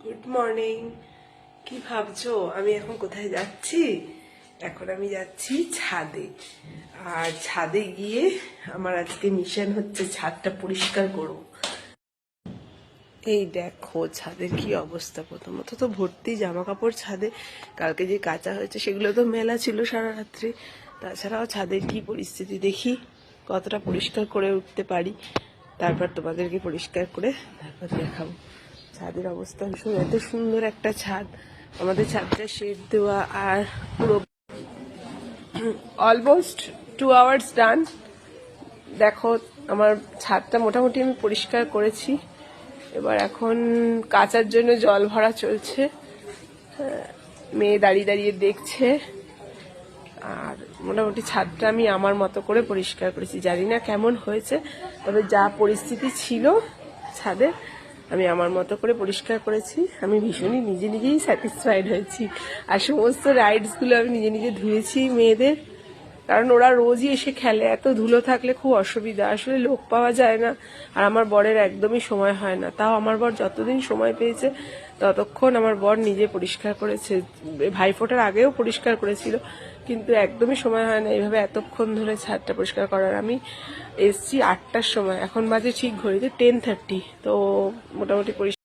Good morning. কি ভাবছো আমি এখন কোথায় যাচ্ছি? এখন আমি যাচ্ছি ছাদে। আর ছাদে গিয়ে আমার আজকে মিশন হচ্ছে ছাদটা পরিষ্কার করব। এই দেখো ছাদের কি অবস্থা। প্রথমত তো ভর্তি জামা কাপড় ছাদে, কালকে যে কাঁচা হয়েছে সেগুলো তো মেলা ছিল সারা রাত্রি। তাছাড়াও ছাদের কি পরিস্থিতি দেখি কতটা পরিষ্কার করে উঠতে পারি, তারপর তোমাদেরকে পরিষ্কার করে তারপর দেখাবো। ছাদের অবস্থা ভীষণ, এত সুন্দর একটা ছাদ, আমাদের ছাদটা শেড দেওয়া, আর পুরো অলমোস্ট 2 আওয়ার্স ডান। দেখো আমার ছাদটা মোটামুটি আমি পরিষ্কার করেছি। এবার এখন কাচার জন্য জল ভরা চলছে, মেয়ে দাঁড়িয়ে দাঁড়িয়ে দেখছে। আর মোটামুটি ছাদটা আমি আমার মতো করে পরিষ্কার করেছি, জানি না কেমন হয়েছে, তবে যা পরিস্থিতি ছিল ছাদে আমি আমার মতো করে পরিষ্কার করেছি। আমি ভীষণই নিজে নিজেই স্যাটিসফাইড হয়েছি। আর সমস্ত রাইডসগুলো আমি নিজে নিজে ধুয়েছি মেয়েদের, কারণ ওরা রোজই এসে খেলে, এত ধুলো থাকলে খুব অসুবিধা, আসলে লোক পাওয়া যায় না। আর আমার বরের একদমই সময় হয় না, তাও আমার বর যতদিন সময় পেয়েছে ততক্ষণ আমার বর নিজে পরিষ্কার করেছে। ভাইফোঁটার আগেও পরিষ্কার করেছিল, কিন্তু একদমই সময় হয় না এইভাবে এতক্ষণ ধরে ছাদটা পরিষ্কার করার। আমি এসছি 8টার সময়, এখন বাজে ঠিক ঘড়িতে 10:30, তো মোটামুটি পরিষ্কার